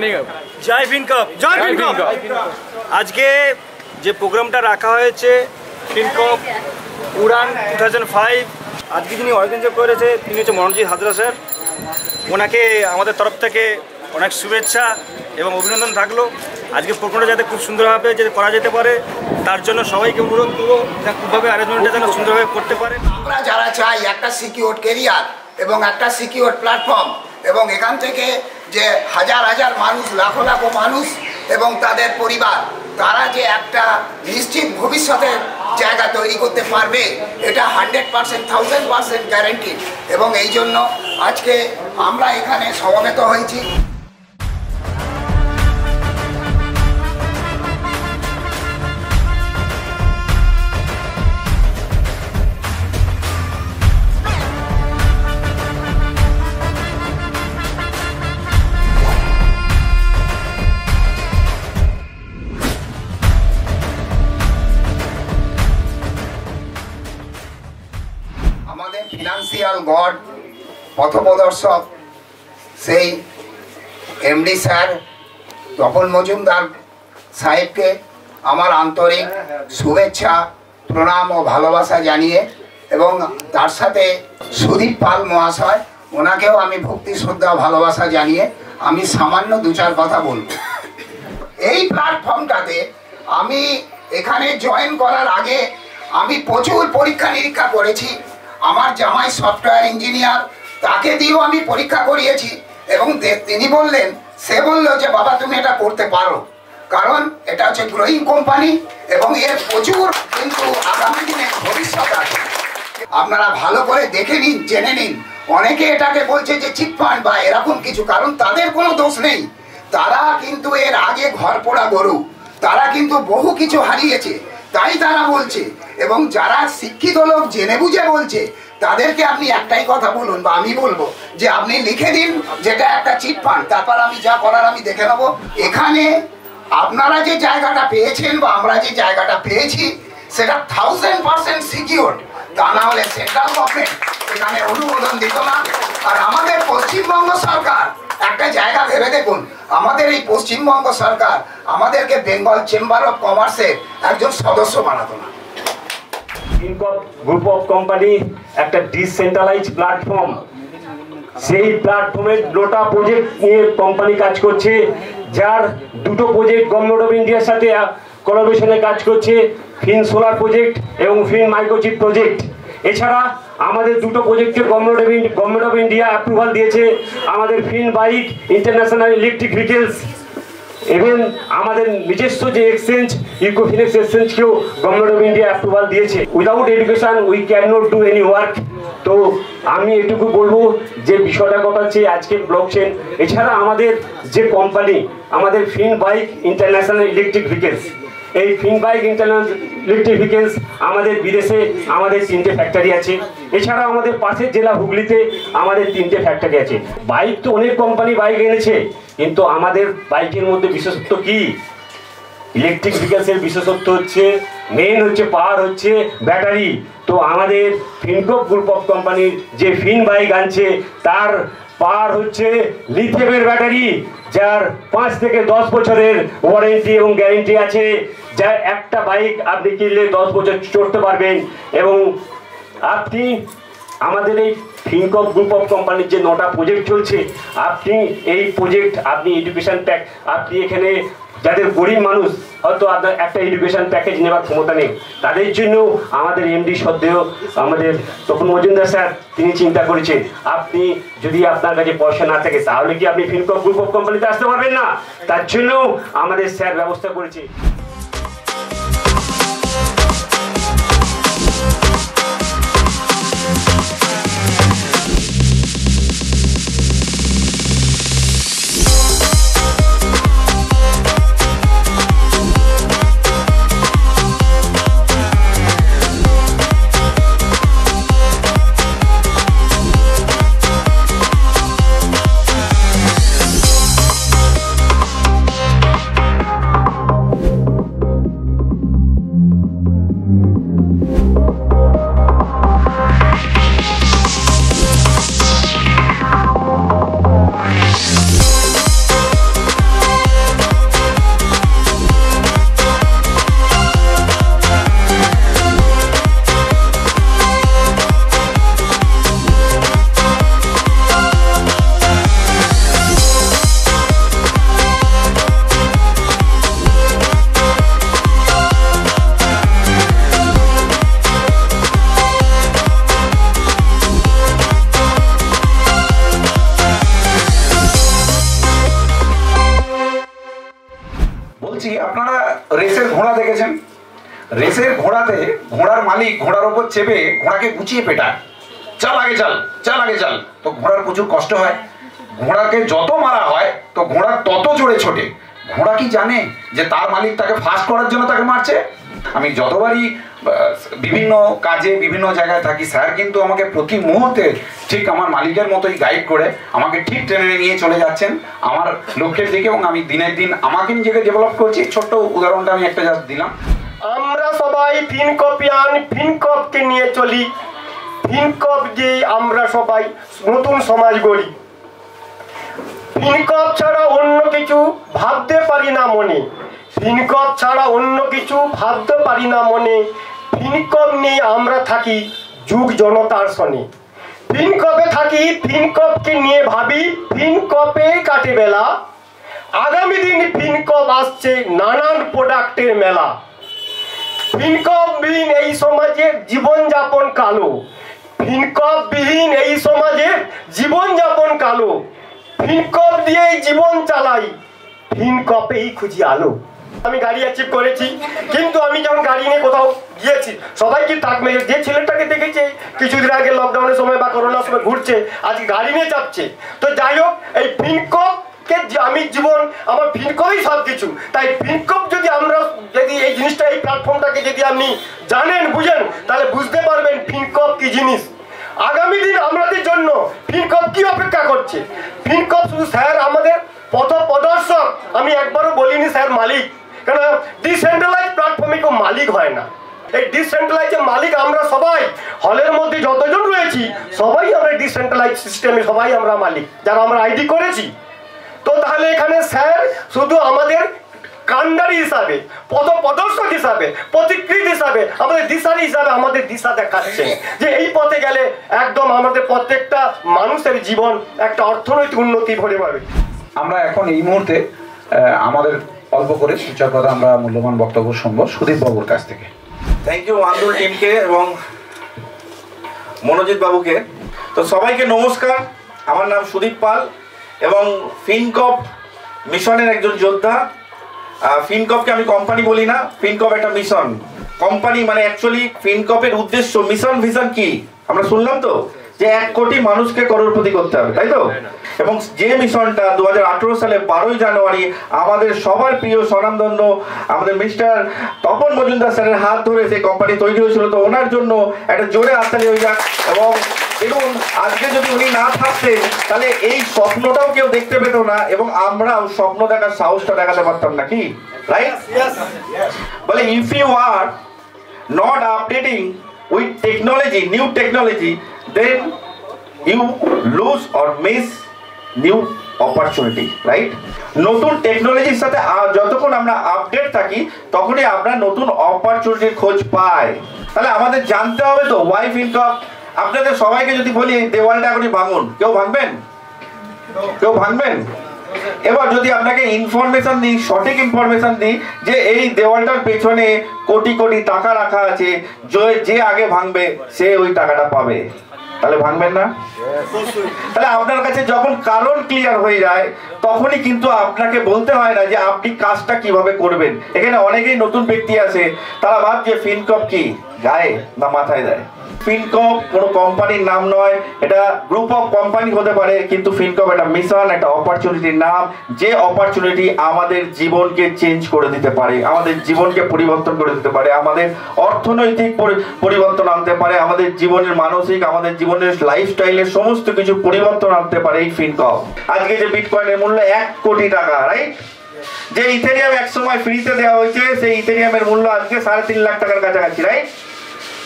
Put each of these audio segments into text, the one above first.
Morning. জয় ফিনকপ, জয় ফিনকপ। আজকে যে প্রোগ্রামটা রাখা হয়েছে ফিনকপ উড়ান 2005, আজকে যিনি অর্গানাইজ করেছে তিনি হচ্ছে মনোজিৎ হাজরা স্যার। ওনাকে আমাদের তরফ থেকে অনেক শুভেচ্ছা এবং অভিনন্দন থাকলো। আজকে প্রোগ্রামটা যাতে খুব সুন্দরভাবে যাতে করা যেতে পারে তার জন্য সবাইকে অনুরোধ করবো খুবভাবে অ্যারেঞ্জমেন্টটা যেন সুন্দরভাবে করতে পারে। আমরা যারা চাই একটা সিকিউর কেরিয়ার এবং একটা সিকিউর প্ল্যাটফর্ম, এবং এখান থেকে যে হাজার হাজার মানুষ, লাখো লাখো মানুষ এবং তাদের পরিবার, তারা যে একটা নিশ্চিত ভবিষ্যতের জায়গা তৈরি করতে পারবে, এটা 100%, 1000% গ্যারেন্টি। এবং এই জন্য আজকে আমরা এখানে সমবেত হয়েছি। আমাদের ফিনান্সিয়াল গড, পথপ্রদর্শক সেই এমডি স্যার তপন মজুমদার সাহেবকে আমার আন্তরিক শুভেচ্ছা, প্রণাম ও ভালোবাসা জানিয়ে, এবং তার সাথে সুদীপ পাল মহাশয়, ওনাকেও আমি ভক্তি শ্রদ্ধা ভালোবাসা জানিয়ে আমি সামান্য দু চার কথা বলব। এই প্ল্যাটফর্মটাতে আমি এখানে জয়েন করার আগে আমি প্রচুর পরীক্ষা নিরীক্ষা করেছি। আমার জামাই সফটওয়্যার ইঞ্জিনিয়ার, তাকে দিয়েও আমি পরীক্ষা করিয়েছি, এবং তিনি বললেন, সে বললো যে বাবা তুমি এটা করতে পারো, কারণ এটা হচ্ছে গ্রোয়িং কোম্পানি এবং এর প্রচুর কিন্তু আগামী দিনে ভবিষ্যৎ আছে। আপনারা ভালো করে দেখে নিন, জেনে নিন। অনেকে এটাকে বলছে যে চিটফান্ড বা এরকম কিছু, কারণ তাদের কোনো দোষ নেই। তারা কিন্তু এর আগে ঘর পোড়া গরু, তারা কিন্তু বহু কিছু হারিয়েছে, তাই তারা বলছে। এবং যারা শিক্ষিত লোক জেনে বুঝে বলছে, তাদেরকে আপনি একটাই কথা বলুন, বা আমি বলবো যে আপনি লিখে দিন যেটা একটা চিটফান্ড, তারপর আমি যা করার আমি দেখে নেবো। এখানে আপনারা যে জায়গাটা পেয়েছেন বা আমরা যে জায়গাটা পেয়েছি সেটা 1000% সিকিউর, তা না হলে সেন্ট্রাল গভর্নমেন্ট এখানে অনুমোদন দিত না। আর আমাদের পশ্চিমবঙ্গ সরকার একটা জায়গা ভেবে দেখুন, আমাদের এই পশ্চিমবঙ্গ সরকার আমাদেরকে বেঙ্গল চেম্বার অফ কমার্সের একজন সদস্য বানাতো না। ফিনকপ গ্রুপ অফ কোম্পানি একটা ডিসেন্ট্রালাইজ প্ল্যাটফর্ম। সেই প্ল্যাটফর্মের 2টা প্রজেক্ট নিয়ে কোম্পানি কাজ করছে, যার 2টো প্রজেক্ট গভর্নমেন্ট অফ ইন্ডিয়ার সাথে কোলাবোরেশনে কাজ করছে, ফিন সোলার প্রজেক্ট এবং ফিন মাইক্রোচিপ প্রজেক্ট। এছাড়া আমাদের 2টো প্রজেক্টে গভর্নমেন্ট অফ ইন্ডিয়া অ্যাপ্রুভাল দিয়েছে। আমাদের fin bike international electric vehicles, এবং আমাদের নিজস্ব যে এক্সচেঞ্জ ইকোফিনেক্স এক্সচেঞ্জকেও গভর্নমেন্ট অফ ইন্ডিয়া অ্যাপ্রুভাল দিয়েছে। Without education we can not do any work. তো আমি এটুকু বলবো যে বিষয়টা কথা হচ্ছে আজকে ব্লকচেন, এছাড়া আমাদের যে কোম্পানি, আমাদের fin bike international electric vehicles, এই ফিন বাইক ইন্টারন্যাশনাল ইলেকট্রিক ভেহিকেলস আমাদের বিদেশে আমাদের 3টে ফ্যাক্টরি আছে। এছাড়াও আমাদের পাশের জেলা হুগলিতে আমাদের 3টে ফ্যাক্টরি আছে। বাইক তো অনেক কোম্পানি বাইক এনেছে, কিন্তু আমাদের বাইকের মধ্যে বিশেষত্ব কি? ইলেকট্রিক ভেহিকেলসের বিশেষত্ব হচ্ছে মেইন হচ্ছে পাওয়ার, হচ্ছে ব্যাটারি। তো আমাদের ফিনকপ গ্রুপ অফ কোম্পানির যে ফিন বাইক আনছে তার পাওয়ার হচ্ছে লিথিয়ামের ব্যাটারি, যার 5 থেকে 10 বছরের ওয়ারেন্টি এবং গ্যারেন্টি আছে। যা একটা বাইক আপনি কিনলে 10 বছর চড়তে পারবেন। এবং আপনি আমাদের এই ফিনকপ গ্রুপ অফ কোম্পানির যে 9টা প্রজেক্ট চলছে, আপনি এই প্রজেক্ট আপনি এডুকেশন প্যাক, আপনি এখানে যাদের গরিব মানুষ হয়তো আপনার একটা এডুকেশন প্যাকেজ নেওয়ার ক্ষমতা নেই, তাদের জন্য আমাদের এমডি সদ্দেহ আমাদের তপন মজুমদার স্যার তিনি চিন্তা করেছেন, আপনি যদি আপনার কাছে পয়সা না থাকে তাহলে কি আপনি ফিনকপ গ্রুপ অফ কোম্পানিতে আসতে পারবেন না? তার জন্য আমাদের স্যার ব্যবস্থা করেছে। রেসের ঘোড়া দেখেছেন? রেসের ঘোড়াতে ঘোড়ার মালিক ঘোড়ার ওপর চেপে ঘোড়াকে গুছিয়ে পেটায়, চাল আগে চাল, চাল আগে চাল। তো ঘোড়ার প্রচুর কষ্ট হয়। ঘোড়াকে যত মারা হয় তো ঘোড়া তত জোরে ছোটে। ঘোড়া কি জানে যে তার মালিক তাকে ফাস্ট করার জন্য তাকে মারছে? আমি যতবারই বিভিন্ন কাজে বিভিন্ন জায়গায় থাকি, স্যার কিন্তু আমাকে প্রতি মুহূর্তে ঠিক আমার মালিকের মতোই গাইড করে আমাকে ঠিক ট্রেনে নিয়ে চলে যাচ্ছেন আমার লক্ষ্যের দিকে, এবং আমি দিনের দিন আমাকে নিজেকে ডেভেলপ করছি। ছোট্ট উদাহরণটা আমি একটা জাস্ট দিলাম। আমরা সবাই ফিনকপিয়ান, ফিনকপকে নিয়ে চলি। ফিনকপ দিয়ে আমরা সবাই নতুন সমাজ গড়ি। ফিনকপ ছাড়া অন্য কিছু ভাবতে পারি না মনে। ফিনকপ ছাড়া অন্য কিছু ভাবতে পারি না মনে। ফিনকপ নিয়ে আমরা থাকি যুগ জনতার সনে। ফিনকপে থাকি, ফিনকপকে নিয়ে ভাবি, ফিনকপে কাটে বেলা। আগামী দিন ফিনকপ আসছে নানান প্রোডাক্টের মেলা। ফিনকপবিহীন এই সমাজের জীবনযাপন কালো। ফিনকপবিহীন এই সমাজের জীবনযাপন কালো। ফিনকপ দিয়েই জীবন চালাই, ফিনকপেই খুঁজি আলো। আমি গাড়ি অ্যাচিভ করেছি, কিন্তু আমি যখন গাড়ি নিয়ে কোথাও গিয়েছি, সবাই কি থাকবে? যে ছেলেটাকে দেখেছে কিছুদিন আগে লকডাউনের সময় বা করোনার সময় ঘুরছে, আজকে গাড়ি নিয়ে চাপছে। তো যাই হোক, এই ফিনকপ আমি জীবন, আমার ফিনকপই সব কিছু। তাই ফিনকপ যদি আমরা যদি এই জিনিসটা, এই প্ল্যাটফর্মটাকে যদি আপনি জানেন, বুঝেন, তাহলে বুঝতে পারবেন ফিনকপ কি জিনিস। আগামী দিন আমাদের জন্য ফিনকপ কি অপেক্ষা করছে। ফিনকপ শুধু স্যার আমাদের পথ প্রদর্শক, আমি একবারও বলিনি স্যার মালিক, কারণ ডিসেন্ট্রালাইজ প্ল্যাটফর্মে কেউ মালিক হয় না। এই ডিসেন্ট্রালাইজের মালিক আমরা সবাই, হলের মধ্যে যতজন রয়েছি সবাই আমরা ডিসেন্ট্রালাইজ সিস্টেমে সবাই আমরা মালিক, যারা আমরা আইডি করেছি। তো তাহলে এখানে স্যার শুধু আমাদের কান্ডারি হিসাবে, পথ প্রদর্শক হিসাবে, প্রতিকৃত হিসাবে, আমাদের দিশারি হিসাবে আমাদের দিশা দেখাচ্ছে যে এই পথে গেলে একদম আমাদের প্রত্যেকটা মানুষের জীবন একটা অর্থনৈতিক উন্নতি ভরে পাবে। আমরা এখন এই মুহূর্তে আমাদের অল্প করে সূচকতা আমরা মূল্যবান বক্তব্য শুনবো সুদীপ বাবুর কাছ থেকে। থ্যাংক ইউ আন্দোলন টিমকে এবং মনোজিৎ বাবুকে। তো সবাইকে নমস্কার, আমার নাম সুদীপ পাল এবং ফিনকপ মিশনের একজন যোদ্ধা। ফিনকপকে আমি কোম্পানি বলি না, ফিনকপ একটা মিশন। কোম্পানি মানে অ্যাকচুয়ালি ফিনকপের উদ্দেশ্য, মিশন ভিশন কি আমরা শুনলাম তো, যে 1 কোটি মানুষকে করোড়পতি করতে হবে, তাই তো? এবং যে মিশনটা 2018 সালে 12ই জানুয়ারি আমাদের সবার প্রিয় স্বনামধন্য আমাদের মিস্টার তপন মজুমদার স্যারের হাত ধরে সেই কোম্পানি তৈরি হয়েছিল। তো ওনার জন্য একটা জোরে হাততালি হয়ে যাক। এবং দেখুন, আজকে যদি উনি না থাকতেন তাহলে এই স্বপ্নটাও কেউ দেখতে পেত না, এবং আমরাও স্বপ্ন দেখার সাহসটা দেখাতে পারতাম না, কি রাইট? বলে if you are not updating with technology, new technology, then you lose or miss new opportunity, right? নতুন টেকনোলজির সাথে যতক্ষণ আমরা আপডেট থাকি তখনই আমরা নতুন অপরচুনিটির খোঁজ পাই। তাহলে আমাদের জানতে হবে তো ওয়াই ফিনকপ। আপনাদের সবাইকে যদি বলি দেওয়ালটা এখনই ভাঙুন, কেউ ভাঙবেন? কেউ ভাঙবেন? এবার যদি আপনাকে ইনফরমেশন দিই, সঠিক ইনফরমেশন দিই যে এই দেওয়ালটার পেছনে কোটি কোটি টাকা রাখা আছে, যে আগে ভাঙবে সে ওই টাকাটা পাবে, তাহলে ভাঙবেন না? তাহলে আপনার কাছে যখন কারণ ক্লিয়ার হয়ে যায় তখনই কিন্তু আপনাকে বলতে হয় না যে আপনি কাজটা কিভাবে করবেন। এখানে অনেকেই নতুন ব্যক্তি আছে, তারা ভাবছে ফিনকপ কি গায়ে না মাথায় দেয়। ফিনকপ কোনো কোম্পানির নাম নয়, এটা গ্রুপ অফ কোম্পানি হতে পারে, কিন্তু ফিনকপ একটা মিশন, একটা অপরচুনিটির নাম, যে অপরচুনিটি আমাদের জীবনকে চেঞ্জ করে দিতে পারে, আমাদের জীবনকে পরিবর্তন করে দিতে পারে, আমাদের অর্থনৈতিক পরিবর্তন আনতে পারে, আমাদের জীবনের মানসিক, আমাদের জীবনের লাইফস্টাইলের সমস্ত কিছু পরিবর্তন আনতে পারে এই ফিনকপ। আজকে যে বিটকয়েনের মূল্য 1 কোটি টাকা, রাইট? যে ইথেরিয়াম এক সময় ফ্রিতে দেওয়া হয়েছে, সেই ইথেরিয়ামের মূল্য আজকে 3.5 লাখ টাকার কাছাকাছি, রাইট?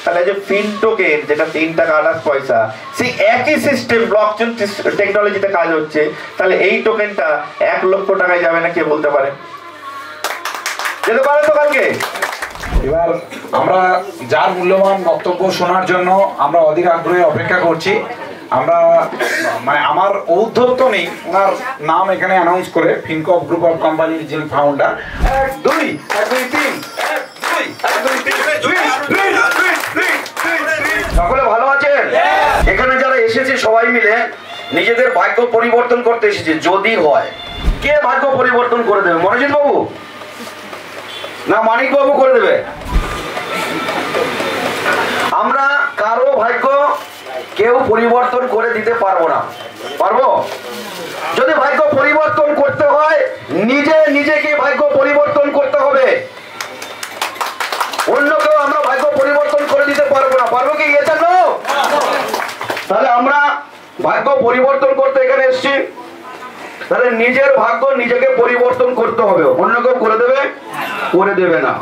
তাহলে যে ফিন টোকেন যেটা 3 টাকা 28 পয়সা, সেই একই সিস্টেম ব্লকচেন টেকনোলজিতে কাজ হচ্ছে, তাহলে এই টোকেনটা 1 লক্ষ টাকায় যাবে না, কে বলতে পারে? যেতে পারে তো কালকে? এবার আমরা যার মূল্যবান বক্তব্য শোনার জন্য আমরা অধীর আগ্রহে অপেক্ষা করছি। আমরা মানে আমার ঔদ্ধত্য নেই ওনার নাম এখানে অ্যানাউন্স করে, ফিনকপ গ্রুপ অফ কোম্পানির যিনি ফাউন্ডার। 1 2 1 2 3 সকলে ভালো আছেন? এখানে যারা এসেছে সবাই মিলে নিজেদের ভাগ্য পরিবর্তন করতে এসেছে। যদি হয়, কে ভাগ্য পরিবর্তন করে দেবে? মনোজিৎ বাবু, না মানিকবাবু করে দেবে? আমরা কারো ভাগ্য কেউ পরিবর্তন করে দিতে পারবো না। পারবো? যদি ভাগ্য পরিবর্তন করতে হয় নিজেকে ভাগ্য পরিবর্তন করতে হবে। অন্য কেউ আমরা ভাগ্য পরিবর্তন করে দিতে পারবো না। পারবো কি? এটা না। তাহলে আমরা ভাগ্য পরিবর্তন করতে এখানে এসেছি। তাহলে নিজের ভাগ্য নিজেকে পরিবর্তন করতে হবে। অন্য কেউ করে দেবে? করে দেবে না।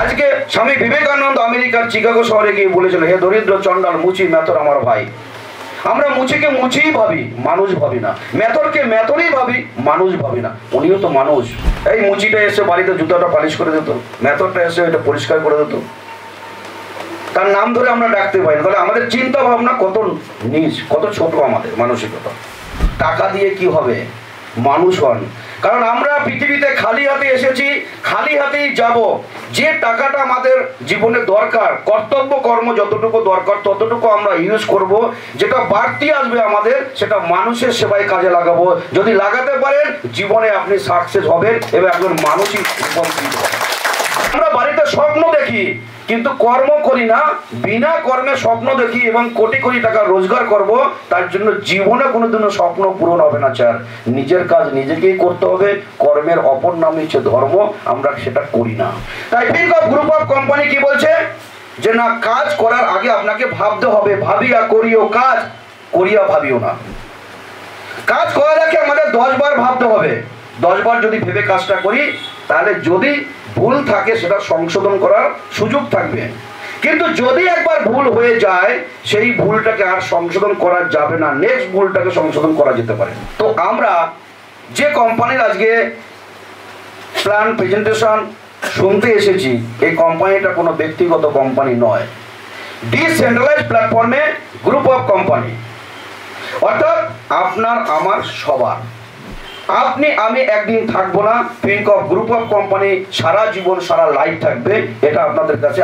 আজকে স্বামী বিবেকানন্দ আমেরিকার চিকাগো শহরে গিয়ে বলেছিল, হে দরিদ্র চন্ডাল মুচি মেথর আমার ভাই। আমরা মুচিকে মুচিই ভাবি, মানুষ ভাবি না। মেথরকে মেথরই ভাবি, মানুষ ভাবি না। উনিও তো মানুষ। এই মুচিটা এসে বাড়িতে জুতাটা পালিশ করে দিত, মেথরটা এসে এটা পরিষ্কার করে দিত। তার নাম ধরে আমরা ডাকতে পাই না। তাহলে আমাদের চিন্তা ভাবনা কত নিচ, কত ছোট আমাদের মানসিকতা। টাকা দিয়ে কি হবে? মানুষ হন। কারণ আমরা পৃথিবীতে খালি হাতে এসেছি, খালি হাতেই যাব। যে টাকাটা আমাদের জীবনে দরকার, কর্তব্য কর্ম যতটুকু দরকার ততটুকু আমরা ইউজ করব। যেটা বাড়তি আসবে আমাদের, সেটা মানুষের সেবায় কাজে লাগাবো। যদি লাগাতে পারেন জীবনে আপনি সাকসেস হবেন এবং একজন মানুষই রূপান্তরিত হবেন। আমরা বাড়িতে স্বপ্ন দেখি কিন্তু কর্ম করি না। বিনা কর্মে স্বপ্ন দেখি এবং কোটি কোটি টাকা রোজগার করব, তার জন্য জীবনে কোনোদিনও স্বপ্ন পূরণ হবে না। স্যার, নিজের কাজ নিজেকেই করতে হবে। কর্মের অপর নাম হচ্ছে ধর্ম, আমরা সেটা করি না। তাই ফিনকপ গ্রুপ অফ কোম্পানি কি বলছে যে না, কাজ করার আগে আপনাকে ভাবতে হবে। ভাবিয়া করিও কাজ, করিয়া ভাবিও না। কাজ করার আগে আমাদের 10 বার ভাবতে হবে। 10 বার যদি ভেবে কাজটা করি, তাহলে যদি ভুল থাকে সেটা সংশোধন করার সুযোগ থাকবে। কিন্তু যদি একবার ভুল হয়ে যায়, সেই ভুলটাকে আর সংশোধন করা যাবে না। নেক্সট ভুলটাকে সংশোধন করা যেতে পারে। তো আমরা যে কোম্পানির আজকে প্ল্যান প্রেজেন্টেশন শুনতে এসেছি, এই কোম্পানিটা কোনো ব্যক্তিগত কোম্পানি নয়, ডিসেন্ট্রালাইজড প্ল্যাটফর্মে গ্রুপ অফ কোম্পানি। অর্থাৎ আপনার আমার সবার। আপনি আমি একদিন থাকবো না, ফিনকপ গ্রুপ অফ কোম্পানি সারা জীবন সারা লাইফ থাকবে। এটা আপনাদের কাছে